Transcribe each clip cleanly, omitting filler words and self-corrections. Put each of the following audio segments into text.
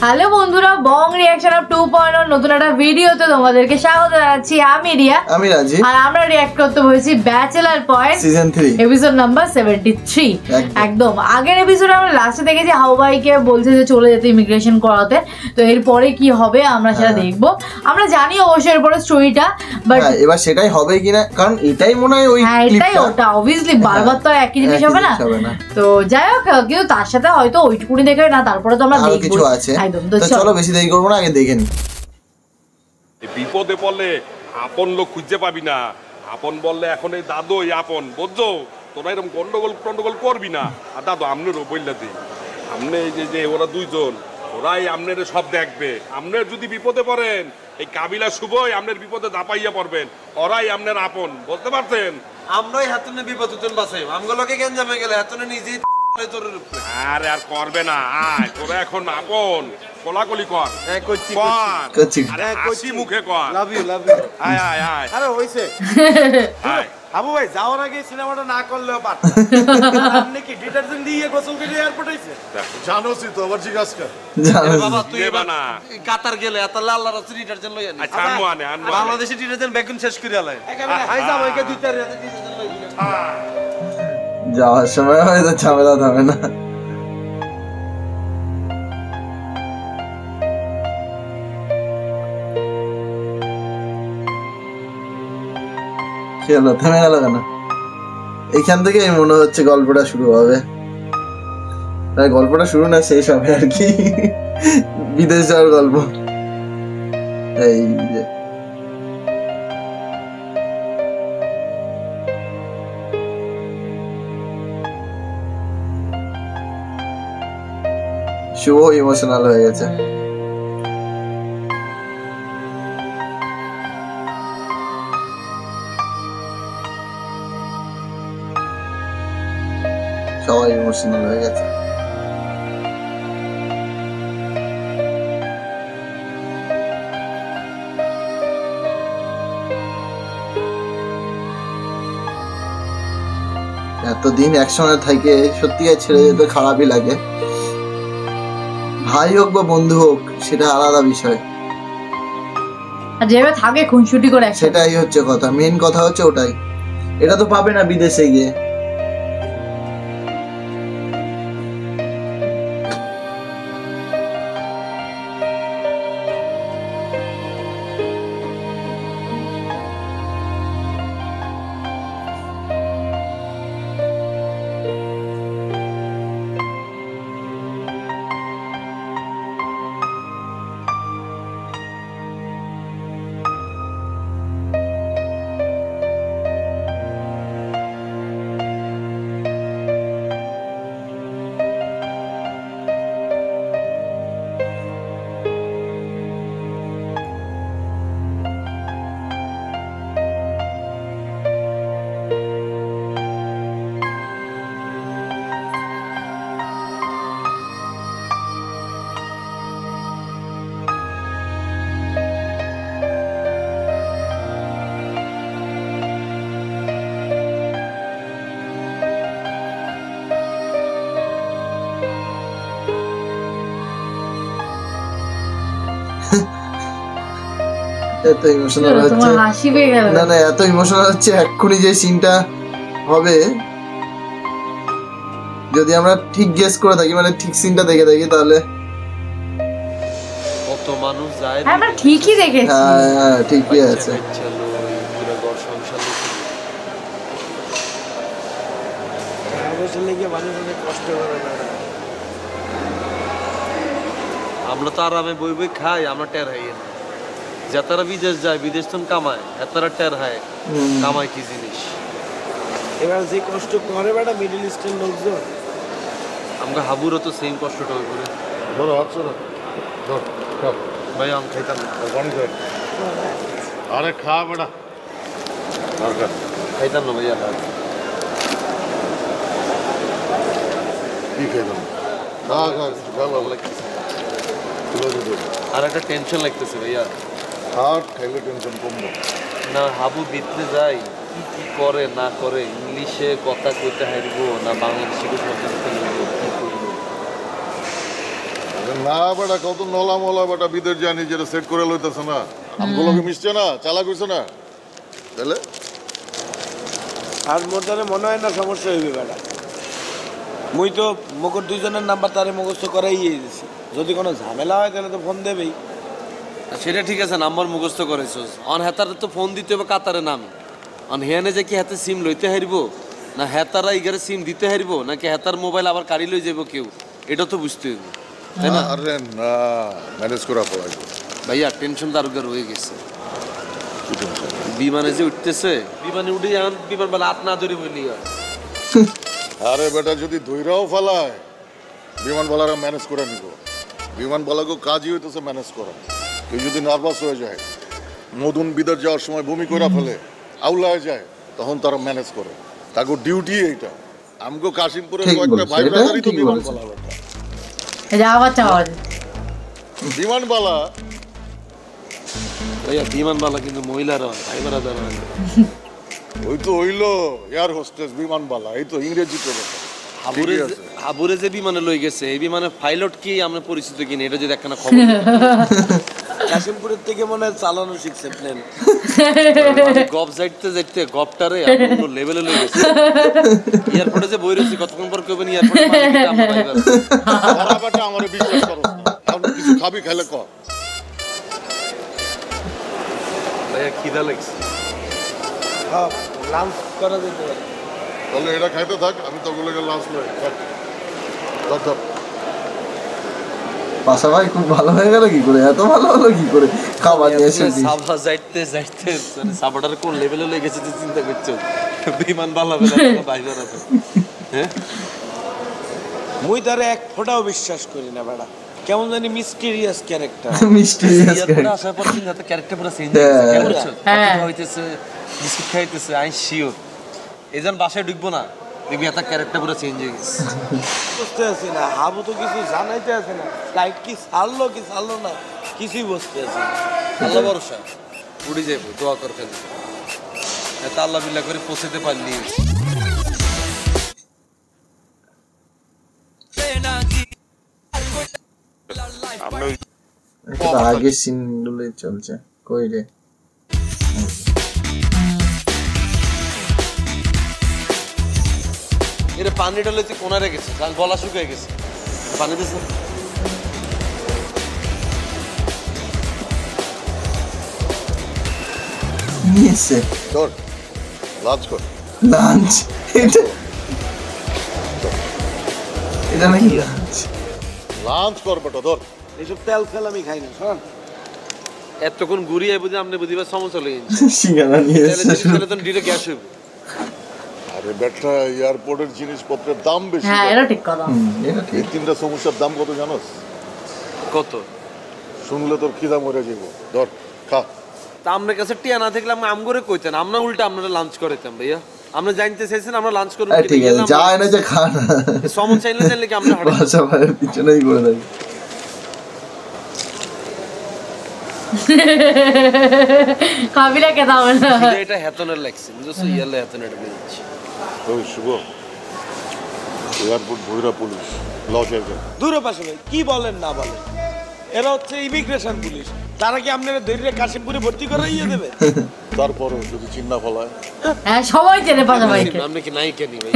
Hello বন্ধুরা, বং reaction of 2.0 নতুন একটা ভিডিওতে তোমাদেরকে স্বাগত জানাচ্ছি। আমি রিয়া, আমি রাজি, আর আমরা রিঅ্যাক্ট করতে বলেছি bachelor point season 3 episode number 73। একদম আগের এপিসোডে আমরা লাস্টে দেখেছি হাওয়াইকে বলছে যে চলে যেতে ইমিগ্রেশন করাতে। তো এরপরে কি হবে আমরা সেটা দেখবো। আমরা জানি অবশ্যই এরপরে স্টোরিটা, বাট এবার সেটাই হবে কিনা, কারণ এটাই মনে হয় ওই এটাই ওটা অবভিয়াসলি বারবার তো একই জিনিস হবে না। তো যাই হোক, কিন্তু তার সাথে হয়তো ওইটুকুনি দেখে না, তারপরে তো আমরা দেখবো কিছু আছে। তো চলো বেশি দেরি করবো না, আগে দেখে নি। বিপদে পড়লে আপন লোক খুঁজে পাবি না। আপন বললে এখন এই দাদু আপন, বুঝছো? তোরা এরকম গন্ডগোল করবি না। আর দাদু আমনেরও বললে দিই, আমনে এই যে ওরা দুইজন, ওরাই আমনের সব দেখবে। আমনের যদি বিপদে পড়েন, এই কাবিলা শুভই আমনের বিপদে দাপাইয়া পড়বেন। ওরাই আমনের আপন, বুঝতে পারছেন? আমরাই হাতুনে বিপদ উঠেন বাসাই আমগুলোকে কেন জামে গেলে হাতুনে নিজেই আরে আর করবে না। আয় তোরা এখন আপন, কোলাকুলি কর। হ্যাঁ করছি করছি, আরে হাসি মুখে কর। Love you love you. আয় আয় আয়। আরে হইছে আয় আবু ভাই যাওয়ার আগে সিনেমাটা না করলেও পারত। আপনি কি ডিটারজেন্ট দিয়ে গোসল করে এয়ারপোর্ট আইছে? জানোসই তো, আবার জিজ্ঞাসা কর। বাবা তুই দেবা না। কাতার গেলে এত লাল লাল ডিটারজেন্ট লই আনি। আচ্ছা আনমু আনে। বাংলাদেশি ডিটারজেন্ট বেগুন শেষ করে আলাই। আই যাও ওইকে দুই চার রাতে ডিটারজেন্ট লই দিলাম। যাওয়ার সময় হয়তো ঝামেলা হবে না। কি হলো, থেমে গেল কেন? এইখান থেকে মনে হচ্ছে গল্পটা শুরু হবে। তাই গল্পটা শুরু না শেষ হবে আর কি, বিদেশ যাওয়ার গল্প। এই যে শুভ ইমোশনাল হয়ে গেছে। সবাই ইমোশনাল হয়ে গেছে। এতদিন একসঙ্গে থাকে সত্যি ছেড়ে যেতে খারাপই লাগে। ভাই হোক বা বন্ধু হোক, সেটা আলাদা বিষয়। যেভাবে থাকে খুনসুটি করে, সেটাই হচ্ছে কথা, মেন কথা হচ্ছে ওটাই। এটা তো পাবে না বিদেশে গিয়ে। এত ইমোশনাল হচ্ছে, হাসি পেয়ে গেল। না এত ইমোশনাল হচ্ছে এক্ষুনি যে সিনটা হবে। যদি আমরা ঠিক গেস করে থাকি, মানে ঠিক সিনটা দেখে থাকি, তাহলে কত মানুষ যায়। আমরা ঠিকই দেখেছি। হ্যাঁ ঠিকই আছে। চলো পুরো ঘর সংসার লেগে মানুষ অনেক কষ্ট করে না। আমরা তো আরামে বই বই খাই, আমরা টের হাই না। যাতারা বিদেশ যায়, বিদেশ তো কামায়, এতারা টের হায় কামায় কি জিনিস। এবার যে কষ্ট করে বেটা মিডল ইস্টের লোকজন, আমরা হাবুরও তো সেম কষ্টটা হয়ে পড়ে। ধরো হাতছো না, ধর খাও। ভাই আমি খাইতাম না। পানি ধর। আরে খা বেটা, দরকার খাইতাম না ভাইয়া। কি খাইতাম? খা খা ভালো লাগতেছে। আর একটা টেনশন লাগতেছে ভাইয়া। খাট খাইলে টেনশন কমবে না। হাবু দিতে যাই, কি কি করে না করে, ইংলিশে কথা কইতে হারবো না বাংলাদেশে কথা বলতে হারবো, কি করবো? না বেটা কত নলা মলা বেটা বিদের জানি যেটা সেট করে লইতেছে না আমগুলোকে মিশছে না চালা করছে না তাহলে আর মোর দ্বারা মনে হয় না সমস্যা হইবে বেটা মুই তো মকর দুইজনের নাম্বার তারে মুখস্থ করাই দিয়েছি যদি কোনো ঝামেলা হয় তাহলে তো ফোন দেবেই সেটা ঠিক আছে নাম্বার মুখস্থ করেছস অন হেতারে তো ফোন দিতে হবে কাতারে নাম অন হেনে যে কি হাতে সিম লইতে হারিব না হেতারা ইগারে সিম দিতে হারিব নাকি হেতার মোবাইল আবার কাড়ি লই যাব কেউ এটা তো বুঝতে হইব তাই না আরে না ম্যানেজ করা পড়াই ভাইয়া টেনশন দারুগার হয়ে গেছে বিমানে যে উঠতেছে বিমানে উঠে যান বিমান বেলা হাত না ধরে বলি আরে বেটা যদি ধৈরাও ফেলায় বিমান বালারা ম্যানেজ করে নিব বিমান বালাকে কাজই হইতেছে ম্যানেজ করা কেউ যদি নার্ভাস হয়ে যায় মদন বিদার যাওয়ার সময় বমি করে ফেলে আউলায় যায় তখন তারা ম্যানেজ করে তাকে ডিউটি এইটা আমগো কাশিমপুরের ঠিক কয়েকটা বলছো, ভাই এটা ব্রাদারই তো ঠিক বিমান বলছো। বালা বেটা এই যে আবার চাওয়া বিমান বালা ভাইয়া বিমান বালা কিন্তু মহিলারা হয় ভাই বেড়াদার হয় না। ওই তো হইলো এয়ার হোস্টেস বিমান বালা এই তো ইংরেজিতে বেটা হাবুরে ঠিকই আছে। হাবুরে যে বিমানে লই গেছে এই বিমানের পাইলট কি আমরা পরিচিত কিনা এটা যদি একখানা খবর কাশিমপুরের থেকে মনে হয় চালানো শিখছে প্লেন গপ যাইতে যাইতে গপটারে অন্য লেভেলে লই গেছে এয়ারপোর্টে যে বই রয়েছে কতক্ষণ পর কইবেন এয়ারপোর্টে মালিকটা আমরা পাইবার ওরা বেটা আমারে বিশ্বাস করো না এখন কিছু খাবি খাইলে কর ভাইয়া খিদা লাগছে হ্যাঁ লাঞ্চ করা যেতে পারে তাহলে এটা খাইতে থাক আমি তো ওগুলোকে লাঞ্চ লই ধর ধর পাশা ভাই খুব ভালো হয়ে গেল কি করে এত ভালো হলো কি করে খাবার নিয়ে এসে দিস। সাবা যাইতে যাইতে মানে সাবাটার কোন লেভেলে লই গেছে যে চিন্তা করছো বিমান বালা বেলা বাইবার আছে হ্যাঁ মুই তারে এক ফোঁটাও বিশ্বাস করি না বেটা কেমন জানি মিস্টিরিয়াস ক্যারেক্টার মিস্টেরিয়াস এয়ারপোর্টে আসার পর কিন্তু এত ক্যারেক্টার পুরো চেঞ্জ হ্যাঁ। হয়ে গেছে কেমন হচ্ছে হ্যাঁ। হইতেছে বিস্কুট খাইতেছে আই শিওর এইজন বাসায় ঢুকবো না দেখবি এত ক্যারেক্টার পুরো চেঞ্জ হয়ে গেছে বুঝতে আছি না হাবু তো কিছু জানাইতে আছে না ফ্লাইট কি ছাড়লো না কিছুই বুঝতে আছি না। আল্লাহ ভরসা উড়ে যাবো দোয়া কর খালি এত আল্লাহ বিল্লাহ করে পৌঁছাতে পারলি আপনি ওই এটা আগের সিনগুলো চলছে কই রে এটা পানিটা লইতে কোনারে গেছে কারণ গলা শুকিয়ে গেছে পানি দিছে নিয়েছে ধর লাঞ্চ কর লাঞ্চ এটা এটা নাকি লাঞ্চ লাঞ্চ কর বেটা ধর এইসব তেল ফেল আমি খাই না শোন এতক্ষণ ঘুরিয়ে বুঝে আপনি বুঝিবার সমস্যা লই সিঙ্গারা নিয়ে এসে তাহলে তো ডিরে গ্যাস হইব আরে বেটা এয়ারপোর্টের জিনিসপত্রের দাম বেশি হ্যাঁ এটা ঠিক কথা এটা ঠিক এই তিনটা সমস্যার দাম কত জানোস কত শুনলে তোর খিদা মরে যাবো ধর খা তা আপনার কাছে টিয়া না থাকলে আমি আম করে কইতেন আমরা উল্টা আপনারা লাঞ্চ করাইতাম ভাইয়া আমরা জানতে চাইছেন আমরা লাঞ্চ করব আরে ঠিক আছে যা এনে যে খা না সমন চাইলে চাইলে কি আমরা হঠাৎ বাসা ভাইয়ের পিছনেই করে থাকি খাবি না খেতে হবে না এটা হেতনের লাগছে বুঝছো ইয়ালে হেতনের বুঝছি ওই শুভ এয়ারপোর্ট ভৈরা পুলিশ লস হয়ে যায় দূরে পাশে ভাই কি বলেন না বলেন এরা হচ্ছে ইমিগ্রেশন পুলিশ তারা কি আপনারা ধৈর্য কাশিমপুরে ভর্তি করাইয়ে দেবে তারপরও যদি চিন্না ফলায় হ্যাঁ সবাই চেনে পাশা ভাইকে আপনি কি নাই কেনি ভাই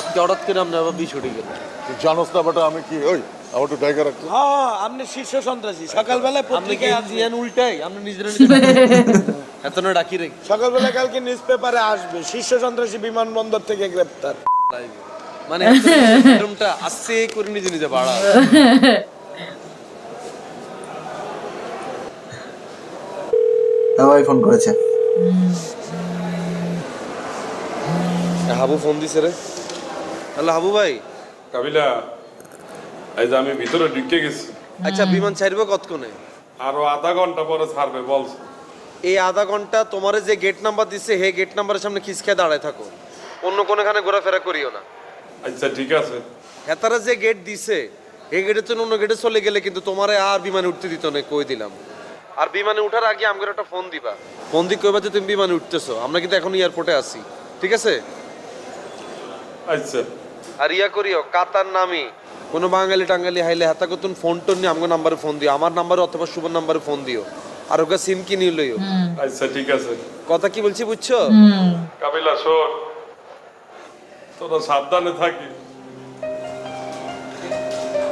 আপনি হঠাৎ করে আপনি আবার বিষ উঠে গেলেন তুই জানোস না বেটা আমি কি ওই আমার তো টাইগার রাখতো হ্যাঁ আপনি শীর্ষ সন্ত্রাসী সকালবেলায় আপনি কি পত্রিকায় আসবে জিয়ান উল্টাই আপনি নিজেরা হেতনের ডাকি রে সকালবেলা কালকে নিউজ পেপারে আসবে শীর্ষ সন্ত্রাসী বিমানবন্দর থেকে গ্রেপ্তার মানে রুমটা আস্তে করে নিজে নিজে বাড়া ভাই ফোন করেছে হাবু ফোন দিছে রে হ্যালো হাবু ভাই কাবিলা এই যে আমি ভিতরে ঢুকে গেছি আচ্ছা বিমান ছাড়বে কতক্ষণে আরো আধা ঘন্টা পরে ছাড়বে বলছে এই আধা ঘন্টা তোমারে যে গেট নাম্বার দিছে হে গেট নাম্বারের সামনে খিসকে দাঁড়ায় থাকো অন্য কোনখানে ঘোরাফেরা করিও না আচ্ছা ঠিক আছে হেতারা যে গেট দিছে এই গেটের জন্য অন্য গেটে চলে গেলে কিন্তু তোমারে আর বিমানে উঠতে দিত না কই দিলাম আর বিমানে উঠার আগে আমাকে একটা ফোন দিবা ফোন দিয়ে কইবা যে তুমি বিমানে উঠতেছো আমরা কিন্তু এখন এয়ারপোর্টে আছি ঠিক আছে আচ্ছা আর ইয়া করিও কাতার নামি কোনো বাঙালি টাঙ্গালি হাইলে হাতা কতুন ফোন টোন নিয়ে আমাকে নাম্বারে ফোন দিও, আমার নাম্বারে অথবা শুভ নাম্বারে ফোন দিও, আর ওকে সিম কিনে লইও। আচ্ছা ঠিক আছে। কথা কি বলছি বুঝছো? কাবিলা শোন, তোরা সাবধানে থাকিস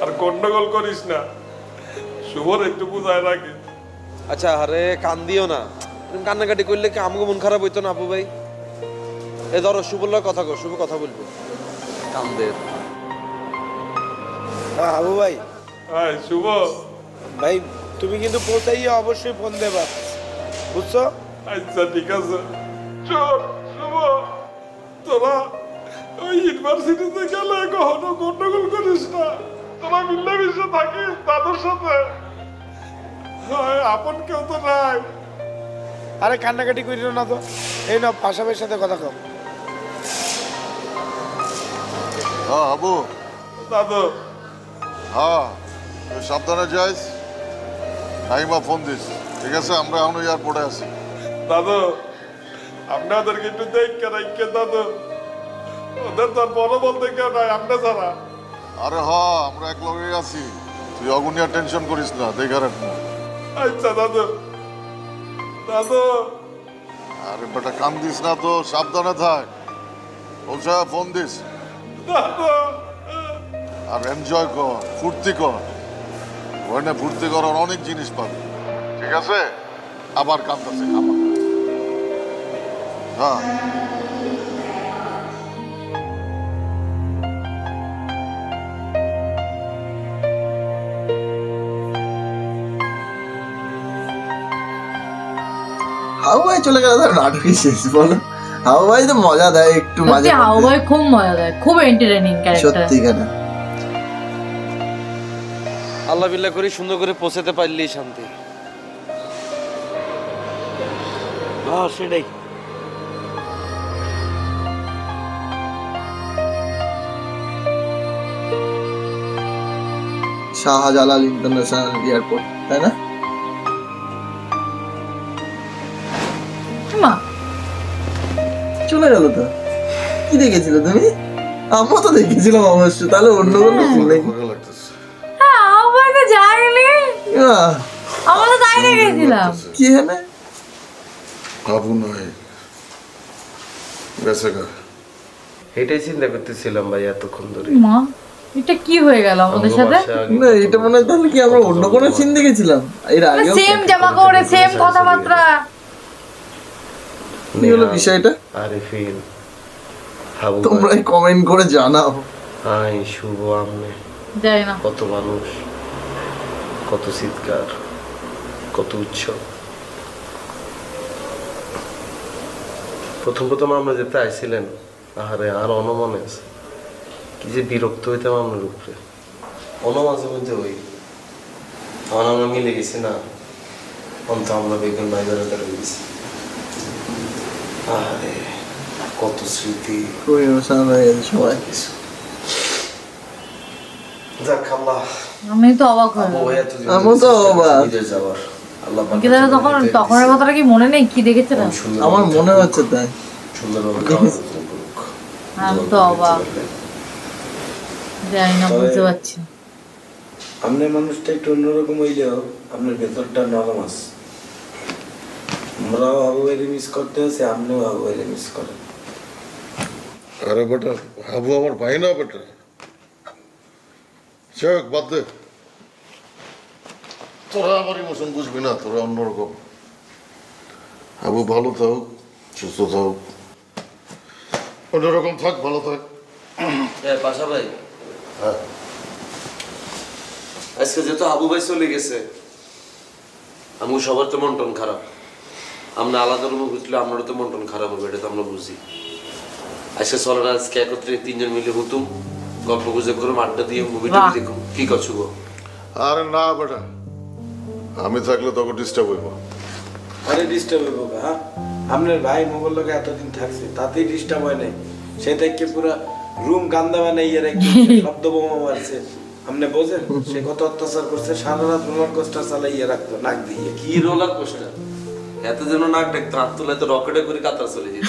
আর গন্ডগোল করিস না, শুভর একটু বুঝায় রাখিস। আচ্ছা আরে কান দিও না, তুমি কান্নাকাটি করলে কি আমাকে মন খারাপ হইতো না আপু ভাই? এ ধরো শুভর লগে কথা কর, শুভ কথা বলবো। কান্দে আবু ভাই, হ্যাঁ শুভ ভাই তুমি কিন্তু পৌঁছাইয়া অবশ্যই ফোন দেবা, বুঝছো? আচ্ছা ঠিক আছে। চল শুভ, তোরা ওই ইউনিভার্সিটিতে গেলে কখনো গন্ডগোল করিস না, তোরা মিলেমিশে থাকিস দাদুর সাথে। হ্যাঁ, আপন কেউ তো নাই। আরে কান্নাকাটি করিও না তো, এই নাও পাশাপাশির সাথে কথা কও। হ্যাঁ আবু, দাদু হ্যাঁ তুই সাবধানে যাইস, নাইমা ফোন দিস, ঠিক আছে? আমরা এখনো এয়ারপোর্টে আছি। দাদু আপনাদেরকে একটু দেখে রাখকে দাদু, ওদের তো আর বড় বলতে কেউ নাই আমরা ছাড়া। আরে হ, আমরা এক লগে আছি, তুই অগুনিয়া টেনশন করিস না, দেখা রাখ না। আচ্ছা দাদু। দাদু আরে বেটা কান দিস না তো, সাবধানে থাক, পৌঁছা ফোন দিস। দাদু আর এনজয় কর, ফুর্তি কর, ওখানে ফুর্তি করার অনেক জিনিস পাবি, ঠিক আছে? আবার কান্দাছে খাবার। হ্যাঁ হাউ ভাই চলে গেল তার নাটকই শেষ, বলো? হাউ ভাই তো মজা দেয় একটু মাঝে সত্যি হাউ ভাই খুব মজা দেয়, খুব এন্টারটেইনিং ক্যারেক্টার। সত্যি কেন আল্লাহ বিল্লাহ করে সুন্দর করে পৌঁছাতে পারলেই শান্তি। হ্যাঁ সেটাই। শাহজালাল ইন্টারন্যাশনাল এয়ারপোর্ট, তাই না? মা চলে গেল তো, কি দেখেছিল তুমি? আমরা তো দেখেছিলাম অবশ্য, তাহলে অন্য কোনো ফুল দেখি। ভালো লাগতেছে। হ্যাঁ হাউ ভাই তো যায়নি, আহ, আমরা তো তাই দেখেছিলাম। কি হ্যাঁ আবু নয় বেঁচে গা। এটাই চিন্তা করতেছিলাম ভাই এতক্ষণ ধরে। মা এটা কি হয়ে গেল আমাদের সাথে? না এটা মনে হয় তাহলে কি আমরা অন্য কোনো সিন দেখেছিলাম এর আগে? সেম জামা পরে, সেম কথাবার্তা। কি হলো বিষয়টা? আরে ফিল হাবু তোমরা কমেন্ট করে জানাও। আই শুভ আমনে যাই না কত মানুষ, কত চিৎকার, কত উৎসব। প্রথম প্রথম আমরা যেতে আইছিলেন, আহারে আর অনমনে আছে কি যে বিরক্ত হইতাম আপনার উপরে। মাঝে মধ্যে ওই তখন আমরা মিলে গেছি না, অন্ত আমরা বেগুন বাইরে ধরে গেছি। আরে কত স্মৃতি, সবাই যাক আল্লাহ। আমি তো অবাক হয়ে আমি তো অবাক। বিদেশ যাওয়ার আল্লাহ কি দাদা তখন তখনের কথাটা কি মনে নেই? কি দেখেছিলাম? আমার মনে হচ্ছে তাই। সুন্দরভাবে খাওয়া করুক। আমি তো অবাক, জানি না, বুঝতে পারছি। আপনার মানুষটা একটু অন্যরকম হইলেও আপনার ভেতরটা নরম আছে। আমরাও আবু ভাইরে মিস করতে আছি, আপনিও আবু ভাইরে মিস করেন। আরে বেটা হাবু আমার ভাই না বেটা, চক বাদ দে, তোরা আমার ইমোশন বুঝবি না, তোরা অন্যরকম। হাবু ভালো থাক, সুস্থ থাক, অন্যরকম থাক, ভালো থাক। পাশা ভাই হ্যাঁ আজকে যেহেতু আবু ভাই চলে গেছে, আমি সবার তো মন টন খারাপ। আমরা আলাদা রুমে বুঝলে আপনারও তো মন টন খারাপ হবে, এটা তো আমরা বুঝি। আজকে চলেন আজকে একত্রে তিনজন মিলে হুতুম, গল্প গুজব করে আড্ডা দিয়ে মুভিটা দেখুন, কি করছো গো? আরে না বেটা, আমি থাকলে তোকে ডিস্টার্ব হইব। আরে ডিস্টার্ব হইব না, হ্যাঁ? আপনার ভাই মোগল লোকে এতদিন থাকছে, তাতেই ডিস্টার্ব হয় নাই। সে থেকে পুরো রুম গান্দা বানাইয়ে রেখে শব্দ বোমা মারছে। আপনি বোঝেন সে কত অত্যাচার করছে? সারা রাত রোলার কোস্টার চালাইয়ে রাখতো নাক দিয়ে। কি রোলার কোস্টার? এত যেন নাক ডাকতো হাত তুলে তো রকেটে করে কাতার চলে যেত।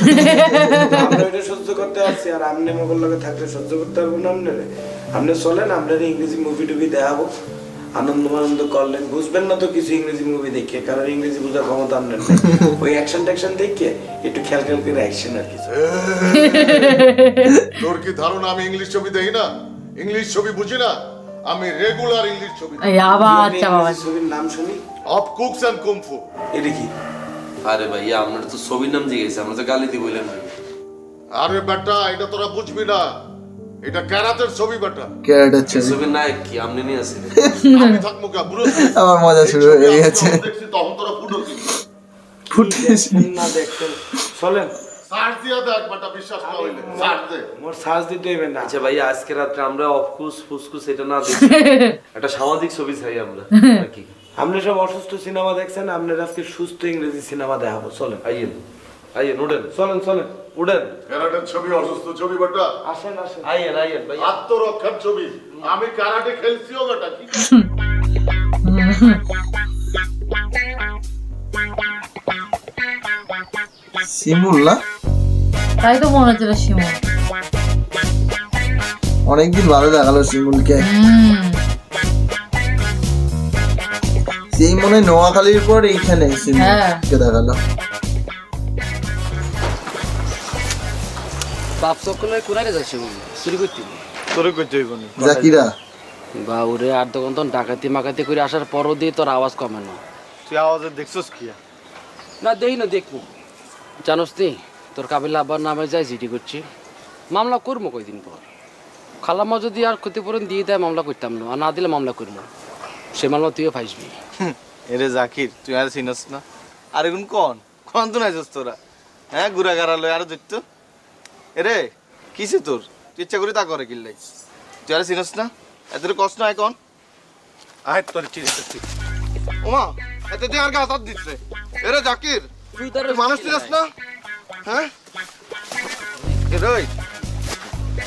আমরা এটা সহ্য করতে পারছি, আর আমনে মোগল লগে থাকলে সহ্য করতে পারবো না। আপনি চলেন, আমরা ইংরেজি মুভি টুভি দেখাবো, আনন্দ করলেন, বুঝবেন না তো কিছু ইংরেজি মুভি দেখে, কারণ ইংরেজি বোঝার ক্ষমতা আপনার নেই। ওই অ্যাকশন ট্যাকশন দেখে একটু খেয়াল করে অ্যাকশন আর কিছু। তোর কি ধারণা আমি ইংলিশ ছবি দেখি না? ইংলিশ ছবি বুঝি না? আমি রেগুলার ইংলিশ ছবি দেখি। এই আবার আচ্ছা বাবা, ছবির নাম শুনি, অফ কুকস এন্ড কুমফু। এটা কি? আরে ভাইয়া আমরা তো ছবির নাম জিজ্ঞেস, আমরা তো গালি দিয়ে বললেন ভাই। আরে বেটা এটা তোরা বুঝবি না, এটা ক্যারাতের ছবি বেটা। ক্যারেক্টার ছবি ছবির নায়ক কি আপনি নিয়ে আসেন? আমি থাকবো কা বুড়ো? আমার মজা শুরু হয়ে গেছে। দেখছি তখন তোরা ফুটো দেখছেন না দেখছেন, চলেন সার্চ দিয়া দেখ বেটা, বিশ্বাস না হইলে সার্চ দে। মোর সার্চ দিতে হইবে না। আচ্ছা ভাইয়া আজকে রাত্রে আমরা অফকুস ফুসকুস এটা না দেখি, একটা সামাজিক ছবি চাই আমরা নাকি? আপনি সব অসুস্থ সিনেমা দেখছেন, আপনার আজকে সুস্থ ইংরেজি সিনেমা দেখাবো, চলেন। আইয়েন আইয়েন উঠেন, চলেন চলেন উঠেন, ক্যারাটের ছবি অসুস্থ ছবি বেটা, আসেন আসেন। আইয়েন আইয়েন ভাইয়া। আত্মরক্ষার ছবি। আমি ক্যারাটে খেলছিও বেটা, কি শিমুল না? তাই তো মনে হচ্ছে শিমুল। অনেকদিন ভালো দেখালো শিমুলকে। সেই মনে হয় নোয়াখালীর পর এইখানে শিমুলকে দেখালো। বাপ সকলে কোনারে যাচ্ছে চুরি করতে, তোরে কইতে হইব না। জাকিরা বা ওরে আর তখন তো ডাকাতি মাকাতি করে আসার পরও দিয়ে তোর আওয়াজ কমে না। তুই আওয়াজে দেখছস কি? না দেই না দেখবো, জানোস নি তোর কাবিলা আব্বার নামে যাই জিডি করছি, মামলা করবো কয়দিন পর। খালাম্মা যদি আর ক্ষতিপূরণ দিয়ে দেয় মামলা করতাম না, আর না দিলে মামলা করবো, সে মামলা তুইও ফাইসবি। এরে জাকির তুই আর চিনস না? আর এখন কন কন তো নাই তোরা, হ্যাঁ গুড়া গাড়া লয় আর দেখতো। এরে কিসে তোর, তুই ইচ্ছা করি তা করে কিনলাই, তুই আর চিনস না? এত কষ্ট নাই কন? আয় তোর চিন্তা। ওমা এত তুই আর গাছ হাত দিচ্ছে। এরে জাকির তুই তার তুই মানুষ চিনস না? হ্যাঁ এরে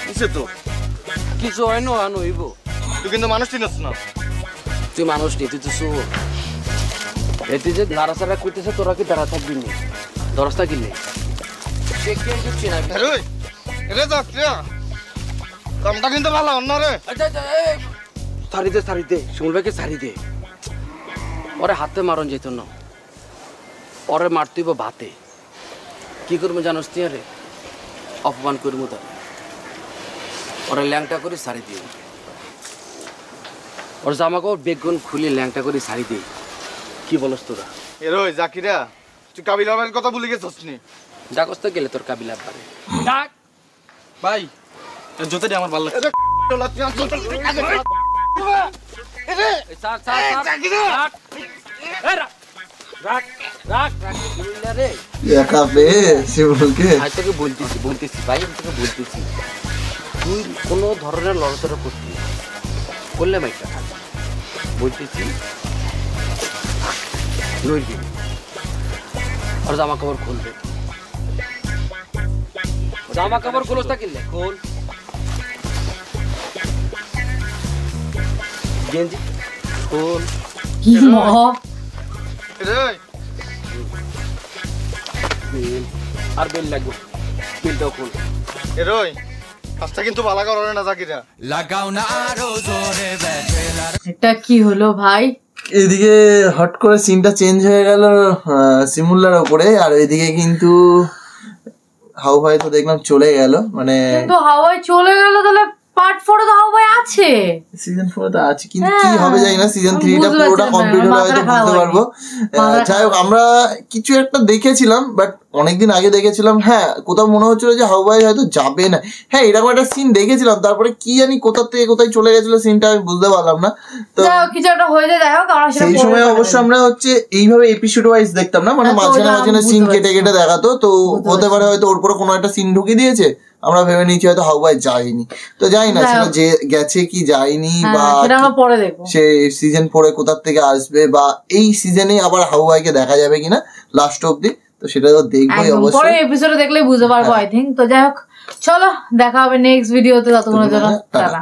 কিসে তো কিছু হয় না নইব, তুই কিন্তু মানুষ চিনস না। তুই মানুষ নেই, তুই তো শুভ। এতে যে নাড়াচাড়া করতেছে তোরা কি দাঁড়া থাকবি নি, দরজা কিনলে সে কেউ বুঝছি না। এরে এরে জাকির কামটা কিন্তু ভালো অন্য রে। সারি দে সারি দে, শিমুল ভাইকে সারি দে। ওরে হাতে মারন যেত না, ওরে মারতেইব ভাতে। কি করবো জানোস তুই? আরে অপমান করবো তার, ওরে ল্যাংটা করে সারি দিই, ওর জামা কাপড় বেগুন খুলে ল্যাংটা করে সারি দিই। কি বলস তোরা? এরে জাকিরা তুই কাবিলা ভাইয়ের কথা ভুলে গেছিস নি? ডাকস তো গেলে তোর কাবিলা আব্বারে ডাক ভাই, জুতাটি আমার ভালো লাগছে। একা পেয়ে শিমুলকে আমি তোকে বলতেছি ভাই, আমি তোকে বলতেছি তুই কোনো ধরনের লড়াচড়া করতি করলে মাইটা বলতেছি নইবি। আর জামা কাপড় খুলবে, জামা কাপড় খুলস তা কিনলে খোল, গেঞ্জি খোল। কি আর বেল লাগবে, বেলটাও খোল। এরই কাজটা কিন্তু ভালো করে না জাকিরা। এটা কি হলো ভাই? এদিকে হট করে সিনটা চেঞ্জ হয়ে গেল শিমুল্লার ওপরে, আর ওইদিকে কিন্তু হাউ ভাই তো দেখলাম চলে গেল। মানে কিন্তু হাওয়ায় চলে গেল, তাহলে পার্ট 4 তো হাওয়ায় আছে, সিজন 4 তো আছে, কিন্তু কি হবে জানি না। সিজন 3 টা পুরোটা কমপ্লিট হলে হয়তো বুঝতে পারবো। যাই হোক আমরা কিছু একটা দেখেছিলাম, বাট অনেকদিন আগে দেখেছিলাম। হ্যাঁ কোথাও মনে হচ্ছিল যে হাউ ভাই হয়তো যাবে না, হ্যাঁ এরকম একটা সিন দেখেছিলাম। তারপরে কি জানি কোথা থেকে কোথায় চলে গেছিল সিনটা, আমি বুঝতে পারলাম না। তো কিছু একটা হয়ে যায়, যাই হোক আমরা সেই সময় অবশ্য আমরা হচ্ছে এইভাবে এপিসোড ওয়াইজ দেখতাম না, মানে মাঝখানে মাঝখানে সিন কেটে কেটে দেখাতো। তো হতে পারে হয়তো ওর পরে কোনো একটা সিন ঢুকিয়ে দিয়েছে, আমরা ভেবে নিয়েছি হয়তো হাউ ভাই যায়নি। তো যাই না সেটা যে গেছে কি যায়নি, বা সে সিজন 4 কোথা থেকে আসবে, বা এই সিজনে আবার হাউ ভাইকে দেখা যাবে কিনা লাস্ট অব্দি, তো সেটা তো দেখবোই অবশ্যই। পরের এপিসোডে দেখলেই বুঝতে পারবো আই থিঙ্ক। তো যাই হোক চলো দেখা হবে নেক্সট ভিডিওতে, ততক্ষণের জন্য টাটা।